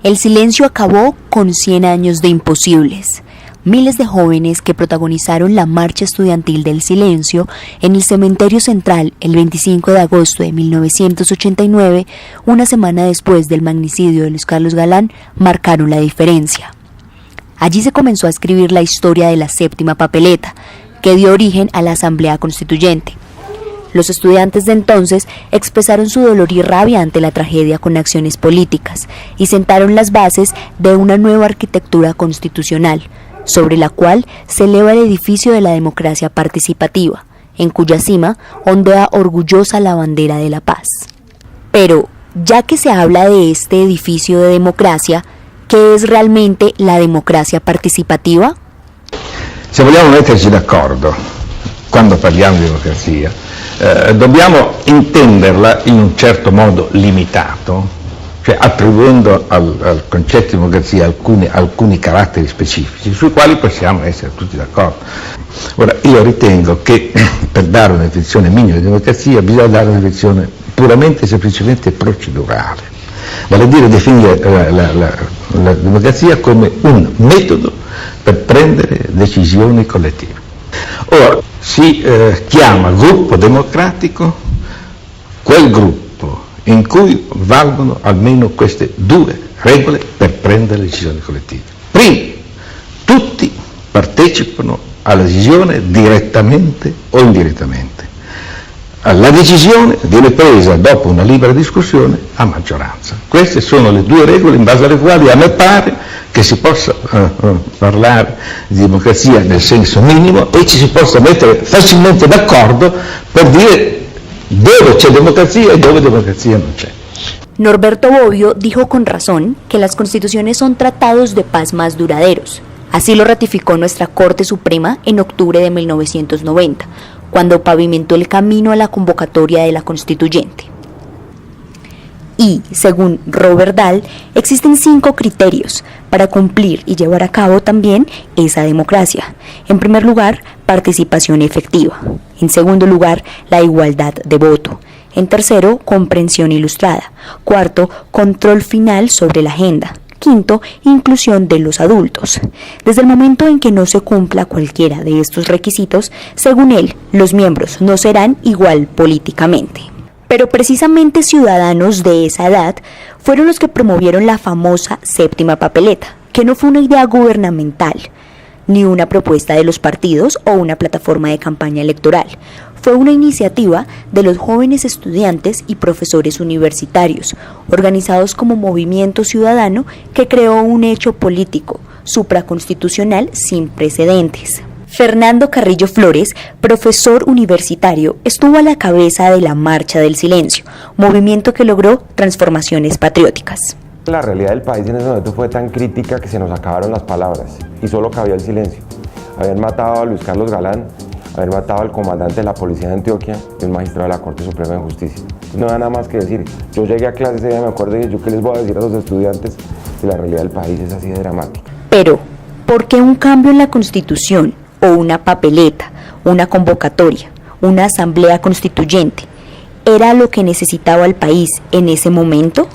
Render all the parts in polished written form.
El silencio acabó con 100 años de imposibles. Miles de jóvenes que protagonizaron la marcha estudiantil del silencio en el Cementerio Central el 25 de agosto de 1989, una semana después del magnicidio de Luis Carlos Galán, marcaron la diferencia. Allí se comenzó a escribir la historia de la séptima papeleta, que dio origen a la Asamblea Constituyente. Los estudiantes de entonces expresaron su dolor y rabia ante la tragedia con acciones políticas y sentaron las bases de una nueva arquitectura constitucional, sobre la cual se eleva el edificio de la democracia participativa, en cuya cima ondea orgullosa la bandera de la paz. Pero, ya que se habla de este edificio de democracia, ¿qué es realmente la democracia participativa? Se vogliamo metterci d'accordo quando parliamo di democrazia, dobbiamo intenderla in un certo modo limitato, cioè attribuendo al concetto di democrazia alcuni caratteri specifici sui quali possiamo essere tutti d'accordo. Ora, io ritengo che per dare una definizione minima di democrazia bisogna dare una definizione puramente e semplicemente procedurale, vale a dire definire la democrazia come un metodo per prendere decisioni collettive. Ora, si chiama gruppo democratico quel gruppo in cui valgono almeno queste due regole per prendere decisioni collettive. Primo, tutti partecipano alla decisione direttamente o indirettamente. La decisione viene presa dopo una libera discussione a maggioranza. Queste sono le due regole in base alle quali a me pare che si possa parlare di democrazia nel senso minimo e ci si possa mettere facilmente d'accordo per dire dove c'è democrazia y dove democracia no c'è. Norberto Bobbio dijo con razón que las constituciones son tratados de paz más duraderos. Así lo ratificó nuestra Corte Suprema en octubre de 1990, cuando pavimentó el camino a la convocatoria de la Constituyente. Y, según Robert Dahl, existen 5 criterios para cumplir y llevar a cabo también esa democracia. En primer lugar, participación efectiva. En segundo lugar, la igualdad de voto. En tercero, comprensión ilustrada. Cuarto, control final sobre la agenda. Quinto, inclusión de los adultos. Desde el momento en que no se cumpla cualquiera de estos requisitos, según él, los miembros no serán igual políticamente. Pero precisamente ciudadanos de esa edad fueron los que promovieron la famosa séptima papeleta, que no fue una idea gubernamental, ni una propuesta de los partidos o una plataforma de campaña electoral. Fue una iniciativa de los jóvenes estudiantes y profesores universitarios, organizados como movimiento ciudadano que creó un hecho político, supraconstitucional sin precedentes. Fernando Carrillo Flores, profesor universitario, estuvo a la cabeza de la Marcha del Silencio, movimiento que logró transformaciones patrióticas. La realidad del país en ese momento fue tan crítica que se nos acabaron las palabras y solo cabía el silencio. Habían matado a Luis Carlos Galán, habían matado al comandante de la policía de Antioquia y un magistrado de la Corte Suprema de Justicia. Entonces no había nada más que decir. Yo llegué a clase ese día, me acuerdo, y dije, ¿yo qué les voy a decir a los estudiantes si la realidad del país es así de dramática? Pero, ¿por qué un cambio en la Constitución o una papeleta, una convocatoria, una asamblea constituyente era lo que necesitaba el país en ese momento?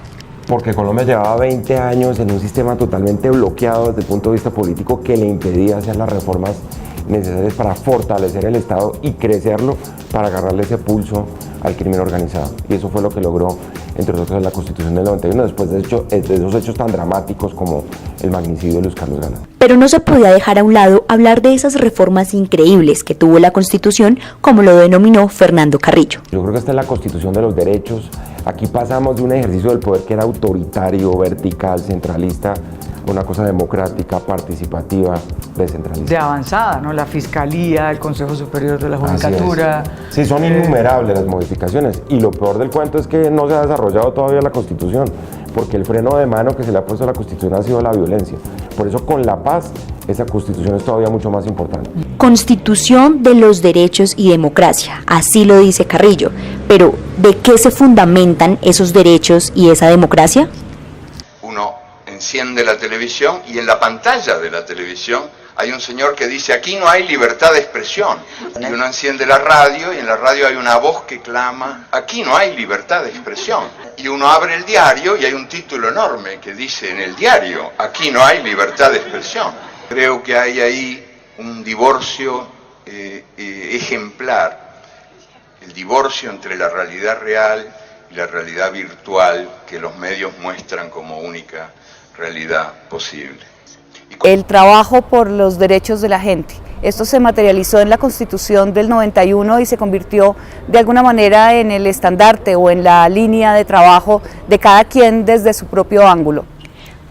Porque Colombia llevaba 20 años en un sistema totalmente bloqueado desde el punto de vista político que le impedía hacer las reformas necesarias para fortalecer el Estado y crecerlo para agarrarle ese pulso al crimen organizado. Y eso fue lo que logró, entre otros, la Constitución del 91, después de esos hechos tan dramáticos como el magnicidio de Luis Carlos Galán. Pero no se podía dejar a un lado hablar de esas reformas increíbles que tuvo la Constitución, como lo denominó Fernando Carrillo. Yo creo que esta es la Constitución de los derechos. Aquí pasamos de un ejercicio del poder que era autoritario, vertical, centralista, a una cosa democrática, participativa, descentralizada. De avanzada, ¿no? La Fiscalía, el Consejo Superior de la Judicatura. Sí, son innumerables las modificaciones y lo peor del cuento es que no se ha desarrollado todavía la Constitución, porque el freno de mano que se le ha puesto a la Constitución ha sido la violencia. Por eso con la paz, esa Constitución es todavía mucho más importante. Constitución de los derechos y democracia, así lo dice Carrillo. Pero, ¿de qué se fundamentan esos derechos y esa democracia? Uno enciende la televisión y en la pantalla de la televisión hay un señor que dice, aquí no hay libertad de expresión. Y uno enciende la radio y en la radio hay una voz que clama, aquí no hay libertad de expresión. Y uno abre el diario y hay un título enorme que dice en el diario, aquí no hay libertad de expresión. Creo que hay ahí un divorcio ejemplar, el divorcio entre la realidad real y la realidad virtual que los medios muestran como única realidad posible. El trabajo por los derechos de la gente. Esto se materializó en la Constitución del 91 y se convirtió de alguna manera en el estandarte o en la línea de trabajo de cada quien desde su propio ángulo.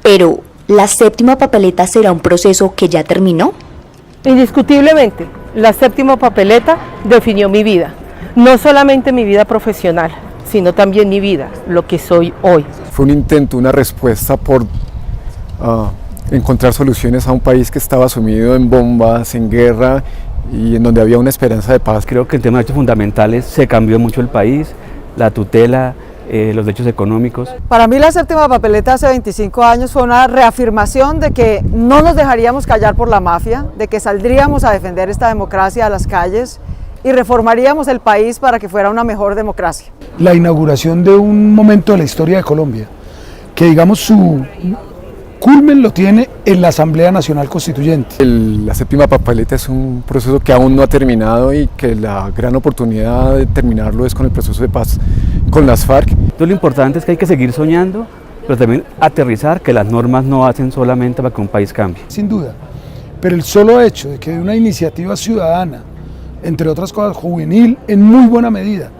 Pero, ¿la séptima papeleta será un proceso que ya terminó? Indiscutiblemente, la séptima papeleta definió mi vida, no solamente mi vida profesional, sino también mi vida, lo que soy hoy. Fue un intento, una respuesta por encontrar soluciones a un país que estaba sumido en bombas, en guerra y en donde había una esperanza de paz. Creo que en temas de derechos fundamentales se cambió mucho el país, la tutela, los derechos económicos. Para mí la séptima papeleta hace 25 años fue una reafirmación de que no nos dejaríamos callar por la mafia, de que saldríamos a defender esta democracia a las calles y reformaríamos el país para que fuera una mejor democracia. La inauguración de un momento de la historia de Colombia, que digamos su culmen lo tiene en la Asamblea Nacional Constituyente. La séptima papeleta es un proceso que aún no ha terminado y que la gran oportunidad de terminarlo es con el proceso de paz con las FARC. Entonces lo importante es que hay que seguir soñando, pero también aterrizar que las normas no hacen solamente para que un país cambie. Sin duda, pero el solo hecho de que una iniciativa ciudadana, entre otras cosas juvenil, en muy buena medida,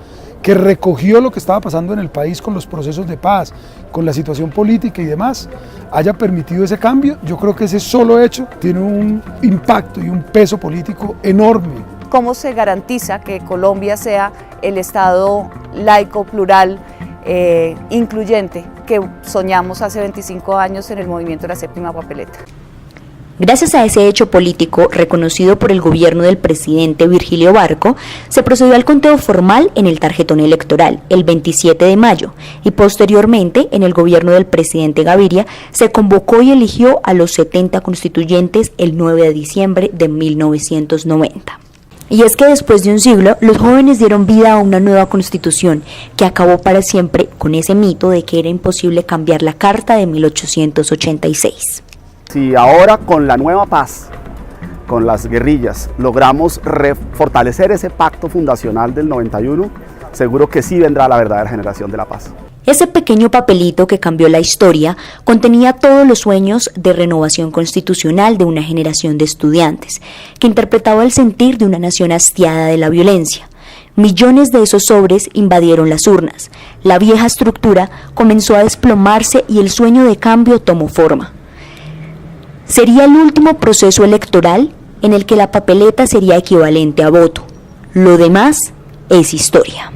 que recogió lo que estaba pasando en el país con los procesos de paz, con la situación política y demás, haya permitido ese cambio, yo creo que ese solo hecho tiene un impacto y un peso político enorme. ¿Cómo se garantiza que Colombia sea el Estado laico, plural, incluyente que soñamos hace 25 años en el movimiento de la séptima papeleta? Gracias a ese hecho político reconocido por el gobierno del presidente Virgilio Barco, se procedió al conteo formal en el tarjetón electoral el 27 de mayo y posteriormente en el gobierno del presidente Gaviria se convocó y eligió a los 70 constituyentes el 9 de diciembre de 1990. Y es que después de un siglo, los jóvenes dieron vida a una nueva constitución que acabó para siempre con ese mito de que era imposible cambiar la Carta de 1886. Si ahora con la nueva paz, con las guerrillas, logramos fortalecer ese pacto fundacional del 91, seguro que sí vendrá la verdadera generación de la paz. Ese pequeño papelito que cambió la historia contenía todos los sueños de renovación constitucional de una generación de estudiantes, que interpretaba el sentir de una nación hastiada de la violencia. Millones de esos sobres invadieron las urnas, la vieja estructura comenzó a desplomarse y el sueño de cambio tomó forma. Sería el último proceso electoral en el que la papeleta sería equivalente a voto. Lo demás es historia.